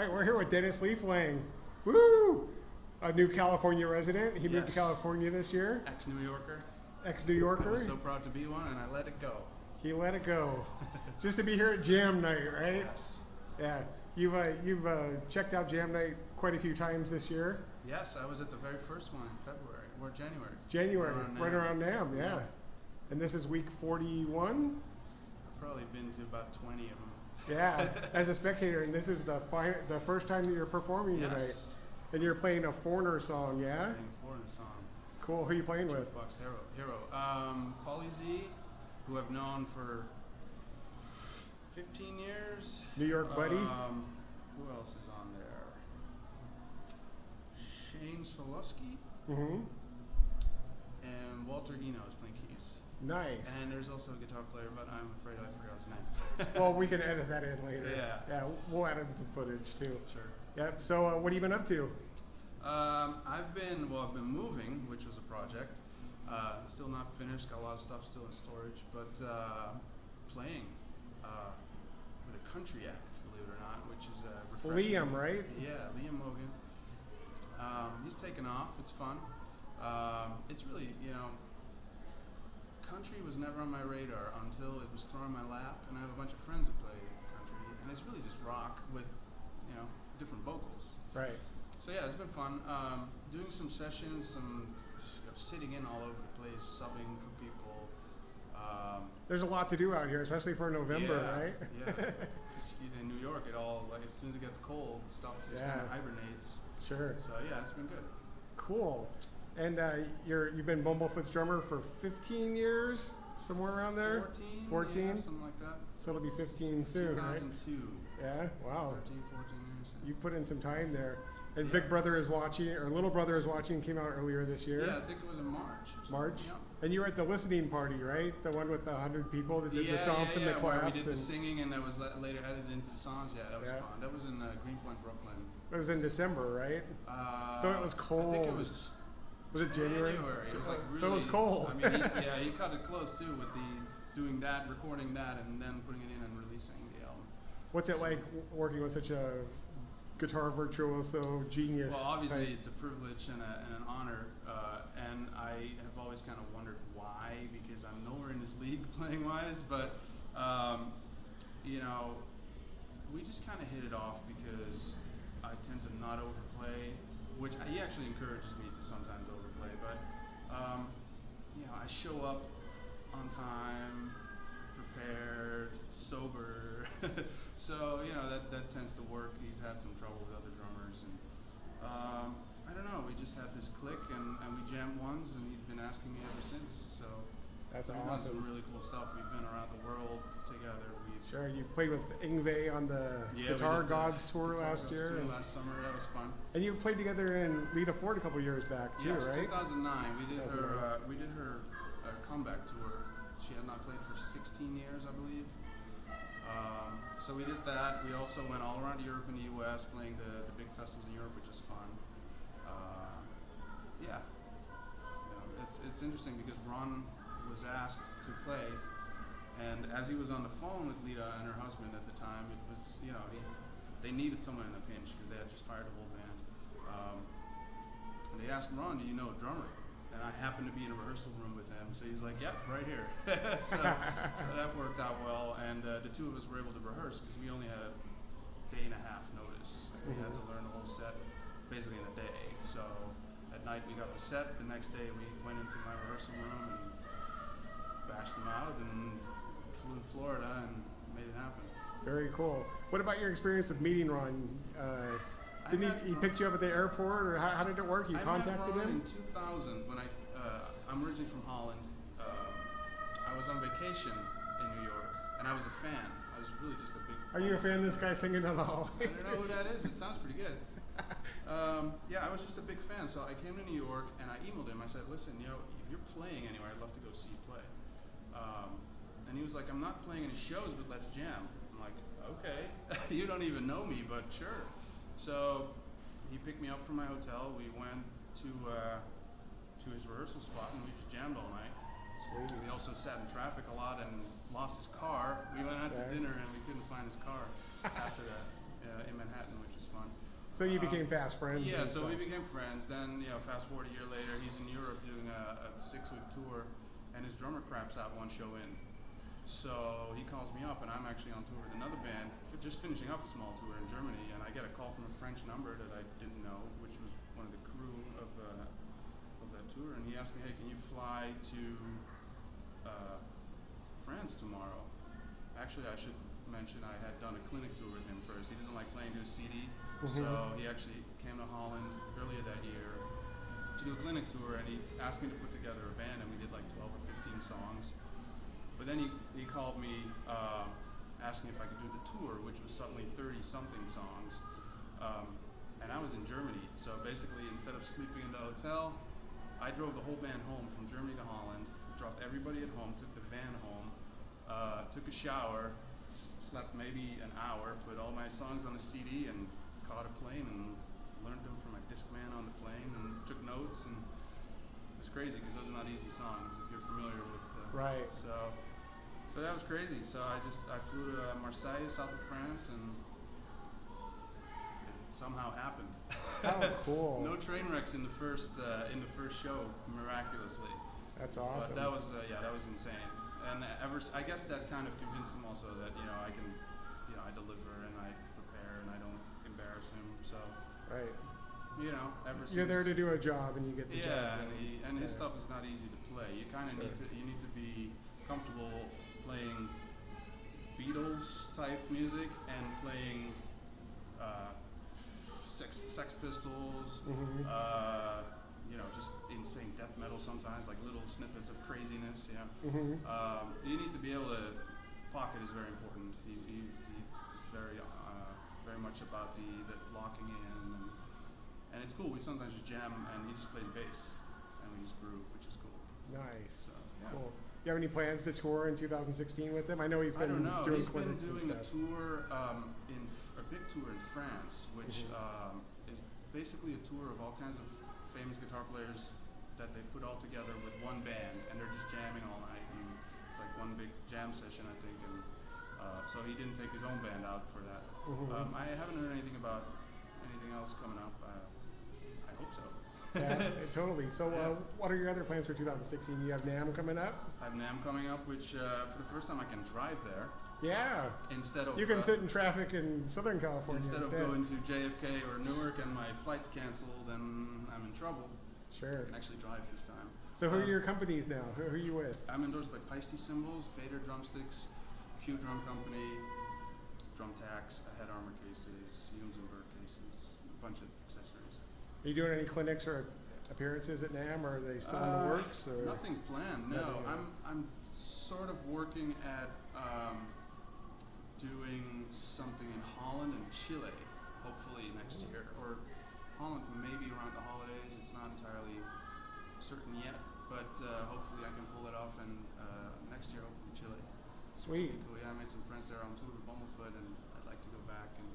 All right, we're here with Dennis LEEFLANG. Woo! A new California resident. He moved to California this year. Ex-New Yorker. Ex-New Yorker. I was so proud to be one, and I let it go. He let it go. Just to be here at Jam Night, right? Yes. Yeah. You've checked out Jam Night quite a few times this year. Yes, I was at the very first one in February, or January. January, right around NAMM, yeah. And this is week 41? I've probably been to about 20 of them. Yeah, as a spectator, and this is the first time that you're performing tonight. And you're playing a Foreigner song, yeah? Playing a Foreigner song. Cool. Who are you playing with? Fox Hero. Pauly Z, who I've known for 15 years. New York buddy. Who else is on there? Shane Soloski. Mm-hmm. And Walter Eno is playing keys. Nice. And there's also a guitar player, but I'm afraid I forgot his name. Well, we can edit that in later. Yeah. Yeah, we'll add in some footage too. Sure. Yep. So, what have you been up to? I've been moving, which was a project. Still not finished. Got a lot of stuff still in storage, but playing with a country act, believe it or not, which is refreshing. Liam, right? Yeah, Liam Mogan. He's taken off. It's fun. It's really, country was never on my radar until it was thrown in my lap, and I have a bunch of friends that play country, and it's really just rock with, different vocals. Right. So yeah, it's been fun. Doing some sessions, some sitting in all over the place, subbing for people. There's a lot to do out here, especially for November, right? Yeah. In New York, it all, like, as soon as it gets cold, stuff just kind of hibernates. Sure. So yeah, it's been good. Cool. And you've been Bumblefoot's drummer for 15 years, somewhere around there. 14. Yeah, something like that. So it'll be 15 soon, 2002. right? Yeah. Wow. 14 years. You put in some time there. And Big Brother is watching, or Little Brother is watching, came out earlier this year. Yeah, I think it was in March. March? Yeah. And you were at the listening party, right? The one with the 100 people that did the stomps and the claps. Where we did the singing and that was later edited into the songs. Yeah, that was fun. That was in Greenpoint, Brooklyn. It was in December, right? So it was cold. I think it was. Was it January? It was like really. So it was cold. I mean, he cut it close too with doing that, recording that, and then putting it in and releasing the album. What's it like working with such a guitar virtuoso genius? Well, obviously type? it's a privilege and an honor, and I have always kind of wondered why, because I'm nowhere in his league playing wise, but we just kind of hit it off because I tend to not overplay, which he actually encourages me to sometimes overplay, but I show up on time, prepared, sober. So that tends to work. He's had some trouble with other drummers, and I don't know. We just had this click, and we jammed once, and he's been asking me ever since. So that's we've awesome. done some really cool stuff. We've been around the world together. Sure, you played with Yngwie on the Guitar Gods tour last year. Last summer, that was fun. And you played together in Lita Ford a couple years back too, yes, right? 2009. We did her comeback tour. She had not played for 16 years, I believe. So we did that. We also went all around Europe and the U.S. playing the big festivals in Europe, which is fun. It's interesting because Ron was asked to play, and as he was on the phone with Lita and her husband at the time, it was they needed someone in a pinch because they had just fired the whole band. And they asked Ron, "Do you know a drummer?" And I happened to be in a rehearsal room with him, so he's like, "Yep, right here." so that worked out well, and the two of us were able to rehearse because we only had a day and a half notice. We had to learn the whole set basically in a day. So at night we got the set. The next day we went into my rehearsal room and bashed them out and flew to Florida and made it happen. Very cool. What about your experience with meeting Ron? Didn't he pick you up at the airport, or how did it work? You contacted him? I met Ron him? in 2000 when I'm originally from Holland. I was on vacation in New York, and I was a fan. I was really just a big Are you a fan of this guy singing down the hallway? I don't know who that is, but it sounds pretty good. I was just a big fan. So I came to New York, and I emailed him. I said, "Listen, if you're playing anywhere, I'd love to go see you play." And he was like, "I'm not playing any shows, but let's jam." I'm like, "Okay, you don't even know me, but sure." So he picked me up from my hotel. We went to his rehearsal spot, and we just jammed all night. Sweet. We also sat in traffic a lot and lost his car. We went out to dinner, and we couldn't find his car after that. in Manhattan, which is fun. So you became fast friends. Yeah, and so we stuff. became friends. Then, fast forward a year later, he's in Europe doing a 6-week tour, and his drummer craps out one show in. So he calls me up, and I'm actually on tour with another band, just finishing up a small tour in Germany, and I get a call from a French number that I didn't know, which was one of the crew of that tour, and he asked me, hey, can you fly to France tomorrow? Actually, I should mention I had done a clinic tour with him first. He doesn't like playing to a CD, so he actually came to Holland earlier that year to do a clinic tour, and he asked me to put together a band, and we did like 12 or 15 songs. But then he called me asking if I could do the tour, which was suddenly 30-something songs. And I was in Germany, so basically instead of sleeping in the hotel, I drove the whole band home from Germany to Holland, dropped everybody at home, took the van home, took a shower, slept maybe an hour, put all my songs on a CD, and caught a plane and learned them from my Discman on the plane, and took notes, and it was crazy because those are not easy songs if you're familiar with. Right. So that was crazy. So I flew to Marseille, south of France, and it somehow happened. How cool. No train wrecks in the first show, miraculously. That's awesome. But that was insane. And I guess that kind of convinced him also that I can, I deliver and I prepare and I don't embarrass him. So right. Ever since You're there to do a job, and you get the job. Yeah, and his stuff is not easy to play. You kind of need to be comfortable playing Beatles type music and playing Sex Pistols. Just insane death metal sometimes, like little snippets of craziness. You need to be able to. Pocket is very important. He's very much about the locking in, and it's cool. We sometimes just jam, and he just plays bass, and we just groove, which is cool. Nice. So, yeah. Cool. You have any plans to tour in 2016 with him? I know he's been I don't know. doing He's been clinics and doing a stuff. tour, a big tour in France, which is basically a tour of all kinds of famous guitar players that they put all together with one band, and they're just jamming all night. And it's like one big jam session, I think. And so he didn't take his own band out for that. I haven't heard anything about anything else coming up. I hope so. Yeah, totally. So what are your other plans for 2016? You have NAMM coming up? I have NAMM coming up, which for the first time I can drive there. Yeah. Instead of you can sit in traffic in Southern California instead of going to JFK or Newark and my flight's canceled and I'm in trouble. Sure. I can actually drive this time. So who are your companies now? Who are you with? I'm endorsed by Peisty Cymbals, Vader Drumsticks, Q Drum Company, Drum Tacks, Head Armor cases, Humes and Berg cases, a bunch of accessories. Are you doing any clinics or appearances at NAMM, or are they still in the works? Or? Nothing planned. No, I'm sort of working at doing something in Holland and Chile, hopefully next year, or Holland maybe around the holidays. It's not entirely certain yet, but hopefully I can pull it off, and next year hopefully Chile. Sweet. Cool. Yeah, I made some friends there on tour with Bumblefoot, and I'd like to go back and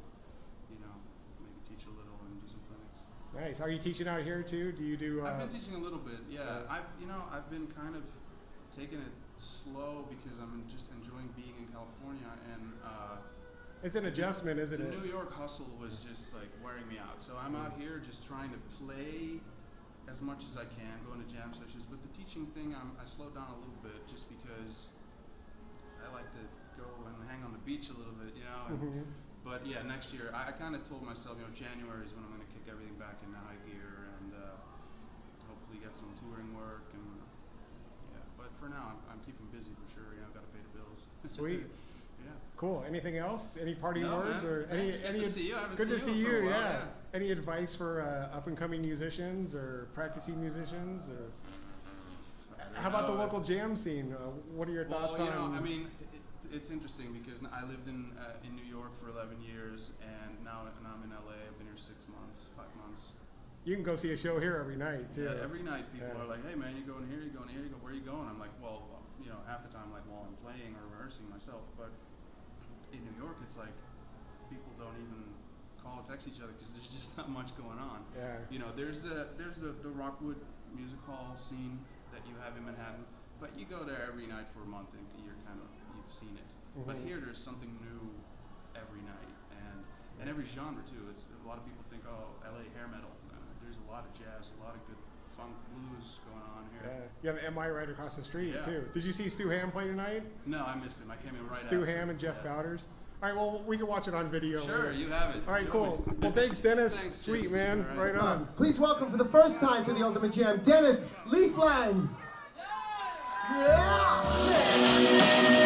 maybe teach a little and do some clinics. Nice. Are you teaching out here too? Do you do? I've been teaching a little bit. Yeah, I've been kind of taking it slow because I'm just enjoying being in California, and it's an adjustment, isn't it? The New York hustle was just like wearing me out. So I'm out here just trying to play as much as I can, going to jam sessions. But the teaching thing, I slowed down a little bit just because I like to go and hang on the beach a little bit, But yeah, next year I kind of told myself, January is when I'm going to kick everything back into high gear and hopefully get some touring work, and but for now I'm keeping busy for sure. I've got to pay the bills. Sweet. Yeah. Cool. Anything else? Any parting words man. or Thanks. any? Good to see you. I haven't Good to seen see you. For a you. while, Yeah. Any advice for up and coming musicians or practicing musicians? Or how about the local jam scene? What are your thoughts on? I mean, it's interesting because I lived in New York for 11 years, and now I'm in LA. I've been here 5 months. You can go see a show here every night too. Yeah, every night people are like, "Hey man, you going here? You going here? You go? Where are you going?" I'm like, "Well, half the time like while I'm playing or rehearsing myself." But in New York, it's like people don't even call or text each other because there's just not much going on. Yeah. There's the Rockwood Music Hall scene that you have in Manhattan, but you go there every night for a month and you've seen it. But here there's something new every night, and And every genre too. It's a lot of people think, oh, LA hair metal. There's a lot of jazz, a lot of good funk blues going on here. You have MI right across the street Yeah. too. Did you see Stu Ham play tonight? No, I missed him. I came in right Stu after. Ham and Jeff Bowders. All right, well, we can watch it on video. Sure, later. you have it. All right, Show cool. me. Well, thanks, Dennis. Thanks, Sweet, Jim. man. All right. Right on. Please welcome for the first time to the Ultimate Jam, Dennis LEEFLANG. Yeah!